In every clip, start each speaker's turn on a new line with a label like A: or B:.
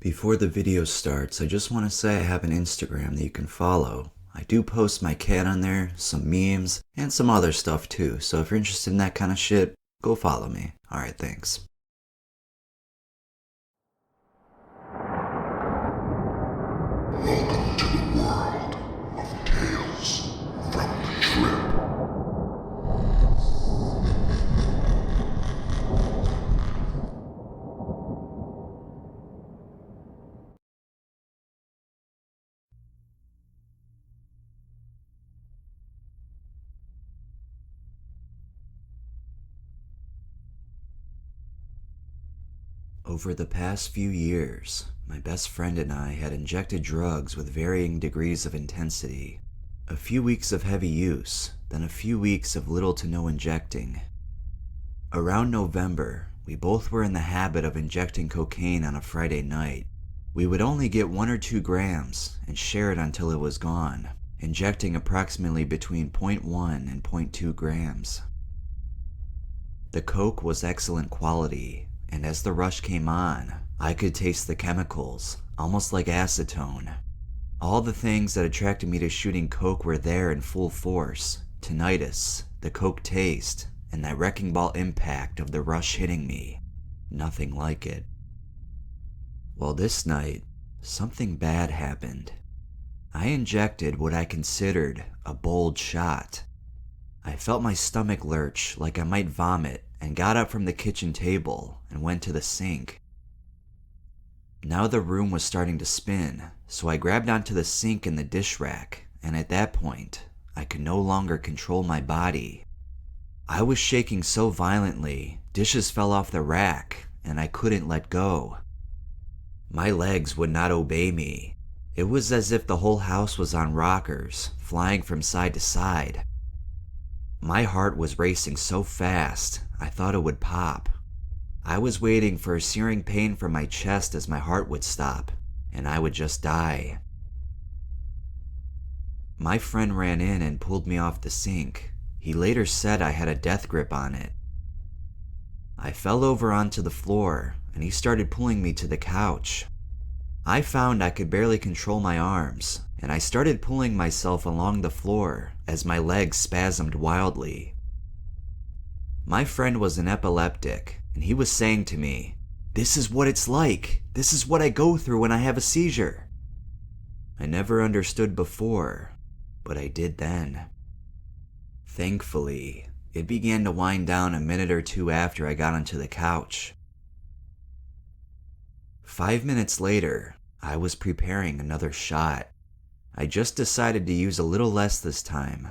A: Before the video starts, I just want to say I have an Instagram that you can follow. I do post my cat on there, some memes, and some other stuff too, so if you're interested in that kind of shit, go follow me. Alright, thanks.
B: Welcome to the world of Tales from the Trip.
A: Over the past few years, my best friend and I had injected drugs with varying degrees of intensity. A few weeks of heavy use, then a few weeks of little to no injecting. Around November, we both were in the habit of injecting cocaine on a Friday night. We would only get 1 or 2 grams and share it until it was gone, injecting approximately between 0.1 and 0.2 grams. The coke was excellent quality, and as the rush came on, I could taste the chemicals, almost like acetone. All the things that attracted me to shooting coke were there in full force: tinnitus, the coke taste, and that wrecking ball impact of the rush hitting me. Nothing like it. Well, this night, something bad happened. I injected what I considered a bold shot. I felt my stomach lurch like I might vomit and got up from the kitchen table and went to the sink. Now the room was starting to spin, so I grabbed onto the sink and the dish rack, and at that point, I could no longer control my body. I was shaking so violently, dishes fell off the rack, and I couldn't let go. My legs would not obey me. It was as if the whole house was on rockers, flying from side to side. My heart was racing so fast, I thought it would pop. I was waiting for a searing pain from my chest as my heart would stop, and I would just die. My friend ran in and pulled me off the sink. He later said I had a death grip on it. I fell over onto the floor, and he started pulling me to the couch. I found I could barely control my arms, and I started pulling myself along the floor as my legs spasmed wildly. My friend was an epileptic, and he was saying to me, "This is what it's like. This is what I go through when I have a seizure." I never understood before, but I did then. Thankfully, it began to wind down a minute or two after I got onto the couch. 5 minutes later, I was preparing another shot. I just decided to use a little less this time,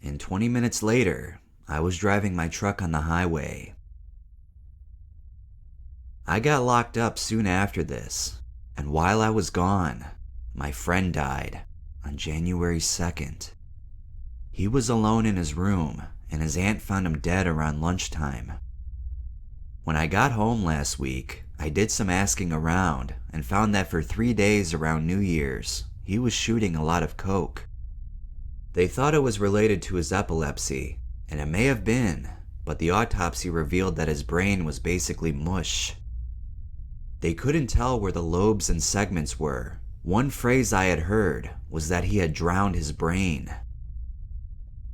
A: and 20 minutes later, I was driving my truck on the highway. I got locked up soon after this, and while I was gone, my friend died on January 2nd. He was alone in his room, and his aunt found him dead around lunchtime. When I got home last week, I did some asking around and found that for 3 days around New Year's, he was shooting a lot of coke. They thought it was related to his epilepsy, and it may have been, but the autopsy revealed that his brain was basically mush. They couldn't tell where the lobes and segments were. One phrase I had heard was that he had drowned his brain.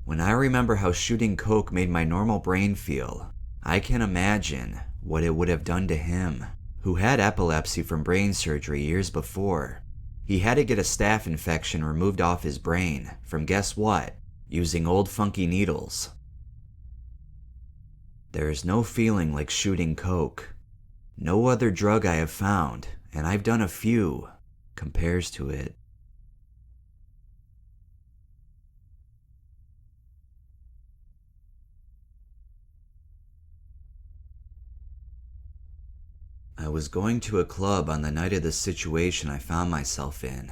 A: When I remember how shooting coke made my normal brain feel, I can imagine what it would have done to him, who had epilepsy from brain surgery years before. He had to get a staph infection removed off his brain from, guess what, using old funky needles. There is no feeling like shooting coke. No other drug I have found, and I've done a few, compares to it. I was going to a club on the night of the situation I found myself in.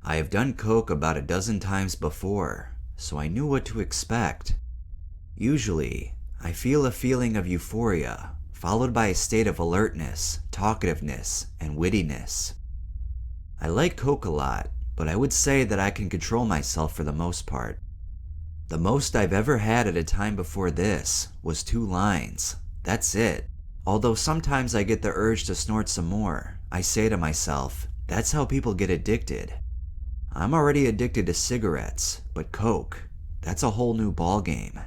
A: I have done coke about a dozen times before, so I knew what to expect. Usually, I feel a feeling of euphoria, followed by a state of alertness, talkativeness, and wittiness. I like coke a lot, but I would say that I can control myself for the most part. The most I've ever had at a time before this was 2 lines. That's it. Although sometimes I get the urge to snort some more, I say to myself, that's how people get addicted. I'm already addicted to cigarettes, but coke, that's a whole new ballgame.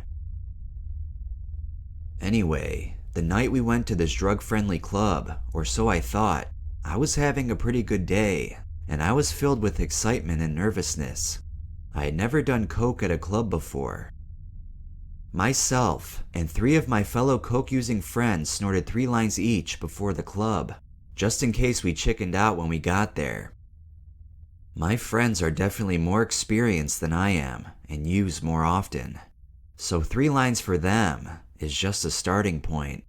A: Anyway, the night we went to this drug-friendly club, or so I thought, I was having a pretty good day, and I was filled with excitement and nervousness. I had never done coke at a club before. Myself and 3 of my fellow coke-using friends snorted 3 lines each before the club, just in case we chickened out when we got there. My friends are definitely more experienced than I am and use more often, so 3 lines for them is just a starting point.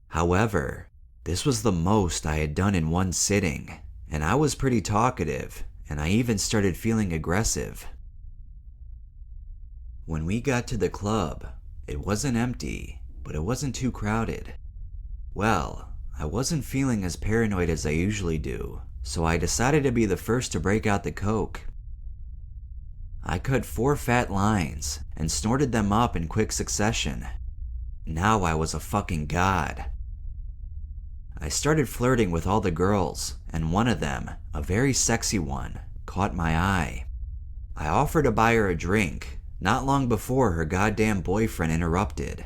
A: However, this was the most I had done in one sitting, and I was pretty talkative, and I even started feeling aggressive. When we got to the club, it wasn't empty, but it wasn't too crowded. Well, I wasn't feeling as paranoid as I usually do, so I decided to be the first to break out the coke. I cut 4 fat lines and snorted them up in quick succession. Now I was a fucking god. I started flirting with all the girls, and one of them, a very sexy one, caught my eye. I offered to buy her a drink, not long before her goddamn boyfriend interrupted.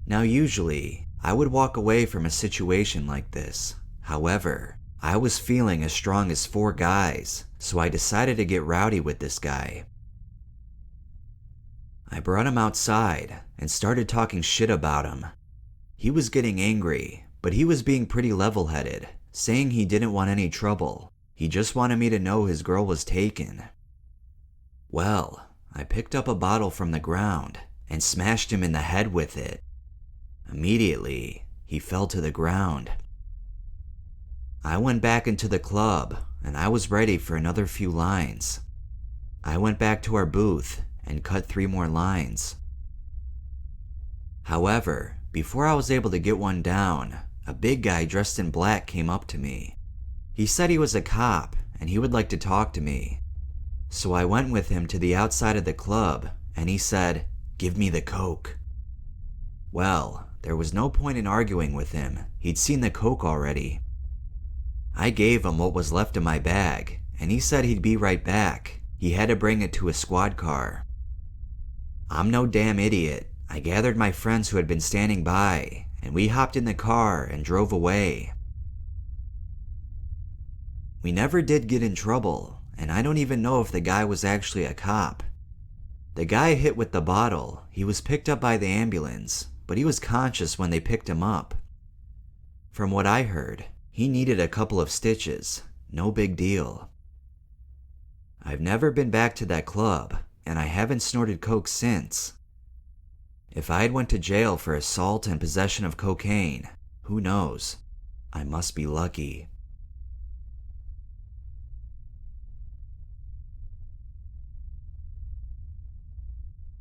A: Now usually, I would walk away from a situation like this. However, I was feeling as strong as 4 guys, so I decided to get rowdy with this guy. I brought him outside and started talking shit about him. He was getting angry, but he was being pretty level-headed, saying he didn't want any trouble. He just wanted me to know his girl was taken. Well, I picked up a bottle from the ground and smashed him in the head with it. Immediately, he fell to the ground. I went back into the club and I was ready for another few lines. I went back to our booth and cut 3 more lines. However, before I was able to get one down, a big guy dressed in black came up to me. He said he was a cop and he would like to talk to me. So I went with him to the outside of the club and he said, "Give me the coke." Well, there was no point in arguing with him. He'd seen the coke already. I gave him what was left of my bag and he said he'd be right back. He had to bring it to a squad car. I'm no damn idiot. I gathered my friends who had been standing by and we hopped in the car and drove away. We never did get in trouble, and I don't even know if the guy was actually a cop. The guy hit with the bottle, he was picked up by the ambulance, but he was conscious when they picked him up. From what I heard, he needed a couple of stitches, no big deal. I've never been back to that club, and I haven't snorted coke since. If I'd went to jail for assault and possession of cocaine, who knows? I must be lucky.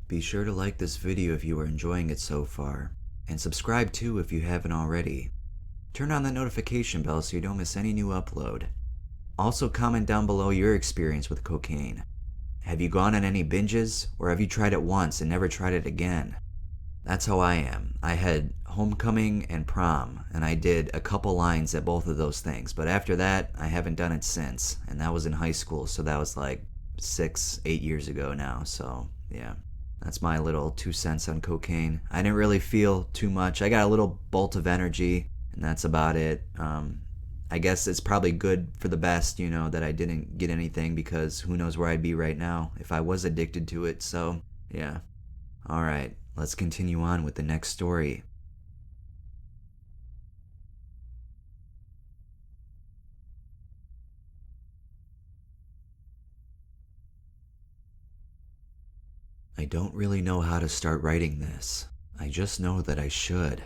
A: Be sure to like this video if you are enjoying it so far, and subscribe too if you haven't already. Turn on the notification bell so you don't miss any new upload. Also comment down below your experience with cocaine. Have you gone on any binges, or have you tried it once and never tried it again? That's how I am. I had homecoming and prom, and I did a couple lines at both of those things, but after that, I haven't done it since, and that was in high school, so that was like 6-8 years ago now, so yeah. That's my little 2 cents on cocaine. I didn't really feel too much. I got a little bolt of energy, and that's about it. I guess it's probably good for the best, you know, that I didn't get anything, because who knows where I'd be right now if I was addicted to it, so yeah. Alright, let's continue on with the next story. I don't really know how to start writing this. I just know that I should.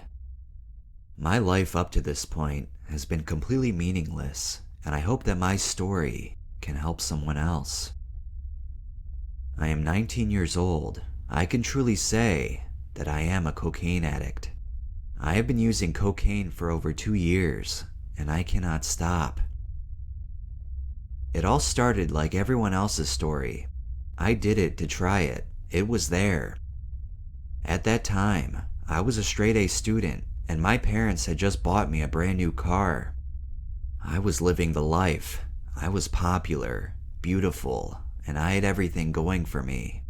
A: My life up to this point has been completely meaningless, and I hope that my story can help someone else. I am 19 years old. I can truly say that I am a cocaine addict. I have been using cocaine for over 2 years, and I cannot stop. It all started like everyone else's story. I did it to try it. It was there. At that time, I was a straight A student and my parents had just bought me a brand new car. I was living the life. I was popular, beautiful, and I had everything going for me.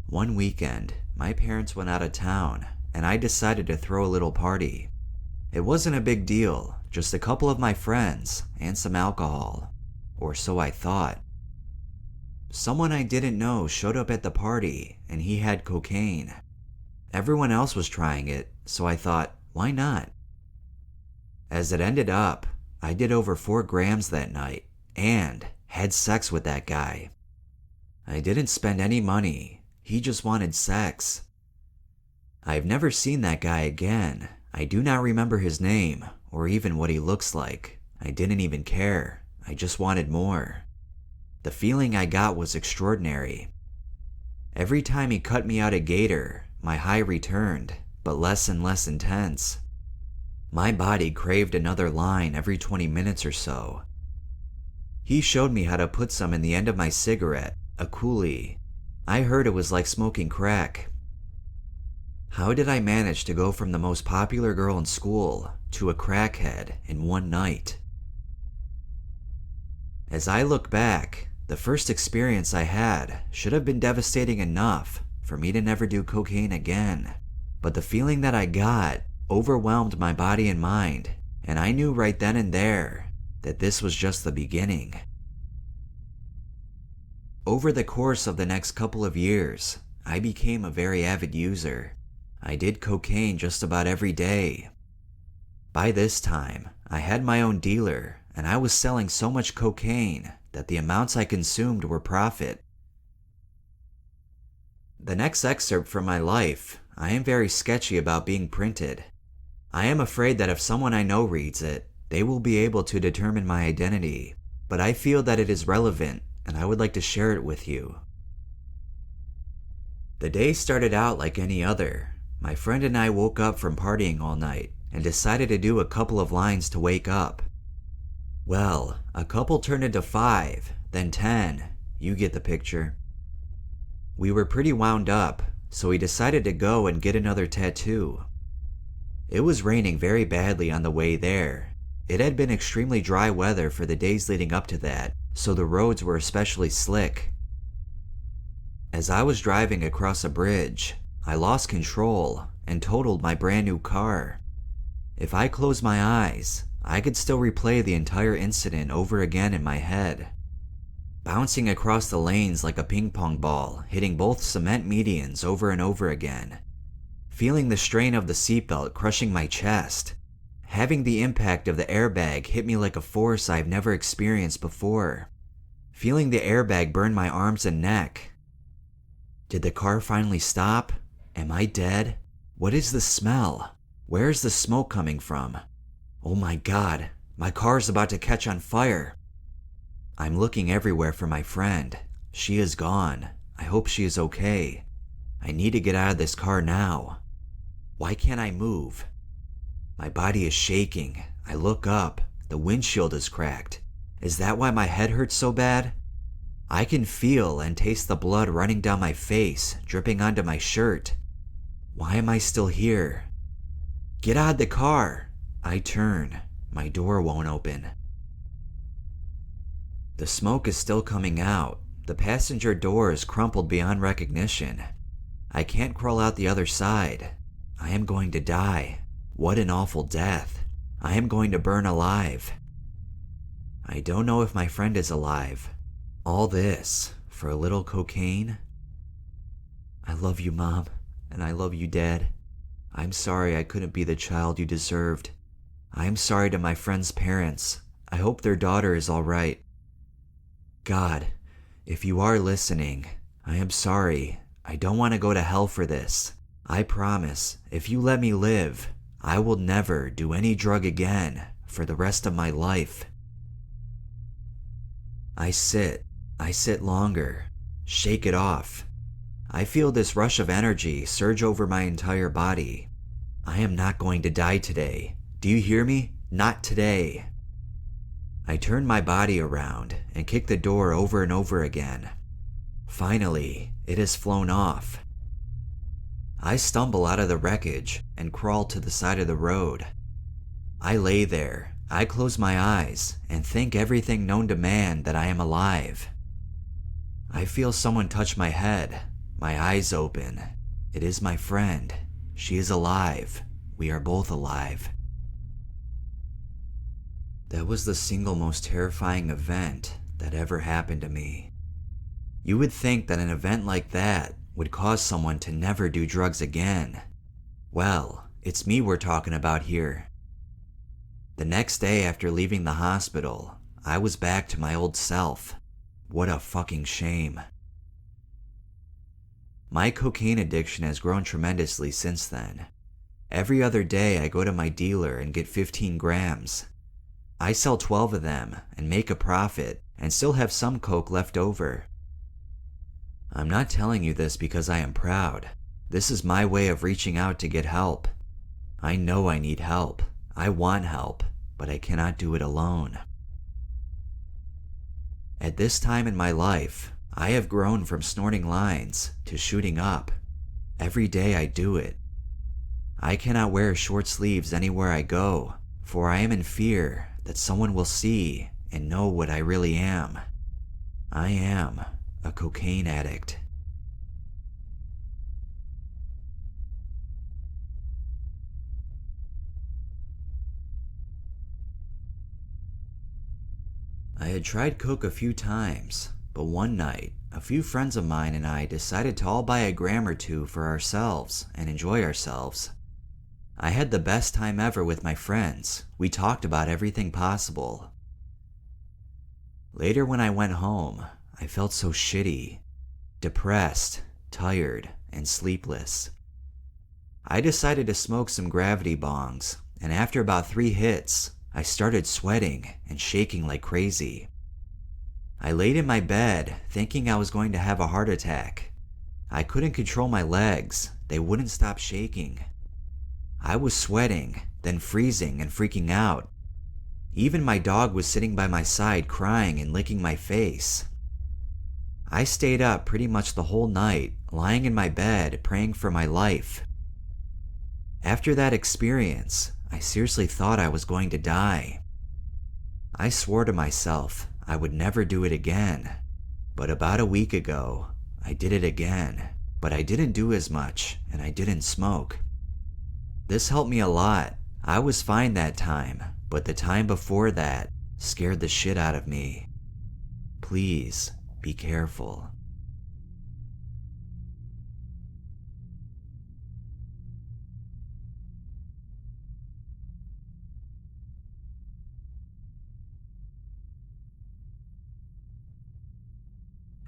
A: One weekend, my parents went out of town, and I decided to throw a little party. It wasn't a big deal, just a couple of my friends and some alcohol, or so I thought. Someone I didn't know showed up at the party, and he had cocaine. Everyone else was trying it, so I thought, why not? As it ended up, I did over 4 grams that night, and had sex with that guy. I didn't spend any money, he just wanted sex. I've never seen that guy again. I do not remember his name, or even what he looks like. I didn't even care, I just wanted more. The feeling I got was extraordinary. Every time he cut me out a gator, my high returned, but less and less intense. My body craved another line every 20 minutes or so. He showed me how to put some in the end of my cigarette, a coolie. I heard it was like smoking crack. How did I manage to go from the most popular girl in school to a crackhead in one night? As I look back, the first experience I had should have been devastating enough for me to never do cocaine again. But the feeling that I got overwhelmed my body and mind, and I knew right then and there that this was just the beginning. Over the course of the next couple of years, I became a very avid user. I did cocaine just about every day. By this time, I had my own dealer, and I was selling so much cocaine that the amounts I consumed were profit. The next excerpt from my life, I am very sketchy about being printed. I am afraid that if someone I know reads it, they will be able to determine my identity, but I feel that it is relevant and I would like to share it with you. The day started out like any other. My friend and I woke up from partying all night and decided to do a couple of lines to wake up. Well, a couple turned into 5, then 10. You get the picture. We were pretty wound up, so we decided to go and get another tattoo. It was raining very badly on the way there. It had been extremely dry weather for the days leading up to that, so the roads were especially slick. As I was driving across a bridge, I lost control and totaled my brand new car. If I closed my eyes, I could still replay the entire incident over again in my head. Bouncing across the lanes like a ping pong ball, hitting both cement medians over and over again. Feeling the strain of the seatbelt crushing my chest. Having the impact of the airbag hit me like a force I've never experienced before. Feeling the airbag burn my arms and neck. Did the car finally stop? Am I dead? What is the smell? Where is the smoke coming from? Oh my God, my car is about to catch on fire. I'm looking everywhere for my friend. She is gone. I hope she is okay. I need to get out of this car now. Why can't I move? My body is shaking. I look up. The windshield is cracked. Is that why my head hurts so bad? I can feel and taste the blood running down my face, dripping onto my shirt. Why am I still here? Get out of the car. I turn. My door won't open. The smoke is still coming out. The passenger door is crumpled beyond recognition. I can't crawl out the other side. I am going to die. What an awful death. I am going to burn alive. I don't know if my friend is alive. All this for a little cocaine? I love you, Mom, and I love you, Dad. I'm sorry I couldn't be the child you deserved. I'm sorry to my friend's parents. I hope their daughter is all right. God, if you are listening, I am sorry. I don't want to go to hell for this. I promise, if you let me live, I will never do any drug again for the rest of my life. I sit longer, shake it off. I feel this rush of energy surge over my entire body. I am not going to die today. Do you hear me? Not today. I turn my body around and kick the door over and over again. Finally, it has flown off. I stumble out of the wreckage and crawl to the side of the road. I lay there, I close my eyes, and think everything known to man that I am alive. I feel someone touch my head. My eyes open. It is my friend. She is alive. We are both alive. That was the single most terrifying event that ever happened to me. You would think that an event like that would cause someone to never do drugs again. Well, it's me we're talking about here. The next day after leaving the hospital, I was back to my old self. What a fucking shame. My cocaine addiction has grown tremendously since then. Every other day I go to my dealer and get 15 grams. I sell 12 of them and make a profit and still have some coke left over. I'm not telling you this because I am proud. This is my way of reaching out to get help. I know I need help. I want help, but I cannot do it alone. At this time in my life, I have grown from snorting lines to shooting up. Every day I do it. I cannot wear short sleeves anywhere I go, for I am in fear that someone will see and know what I really am. I am a cocaine addict. I had tried coke a few times, but one night, a few friends of mine and I decided to all buy a gram or two for ourselves and enjoy ourselves. I had the best time ever with my friends. We talked about everything possible. Later when I went home, I felt so shitty, depressed, tired, and sleepless. I decided to smoke some gravity bongs, and after about 3 hits, I started sweating and shaking like crazy. I laid in my bed thinking I was going to have a heart attack. I couldn't control my legs. They wouldn't stop shaking. I was sweating, then freezing and freaking out. Even my dog was sitting by my side crying and licking my face. I stayed up pretty much the whole night, lying in my bed praying for my life. After that experience, I seriously thought I was going to die. I swore to myself I would never do it again. But about a week ago, I did it again, but I didn't do as much and I didn't smoke. This helped me a lot. I was fine that time, but the time before that scared the shit out of me. Please be careful.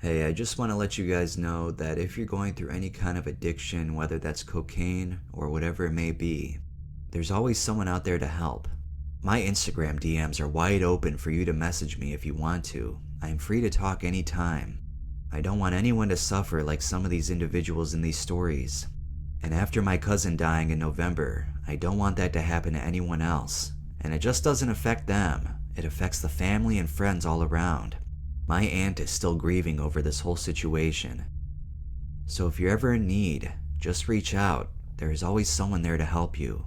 A: Hey, I just want to let you guys know that if you're going through any kind of addiction, whether that's cocaine or whatever it may be, there's always someone out there to help. My Instagram DMs are wide open for you to message me if you want to. I am free to talk anytime. I don't want anyone to suffer like some of these individuals in these stories. And after my cousin dying in November, I don't want that to happen to anyone else. And it just doesn't affect them. It affects the family and friends all around. My aunt is still grieving over this whole situation. So if you're ever in need, just reach out. There is always someone there to help you.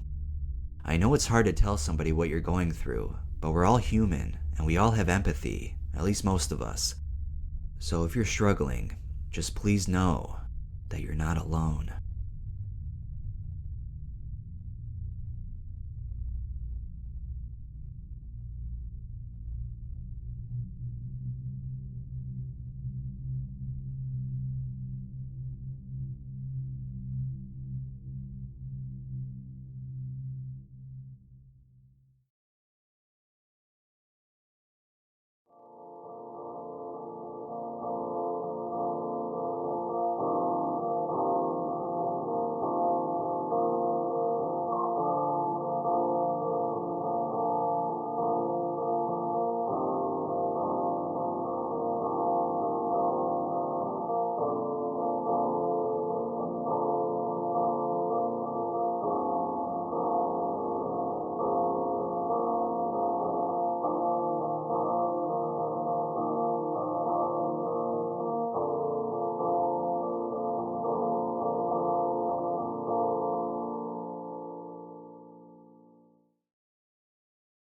A: I know it's hard to tell somebody what you're going through, but we're all human and we all have empathy, at least most of us. So if you're struggling, just please know that you're not alone.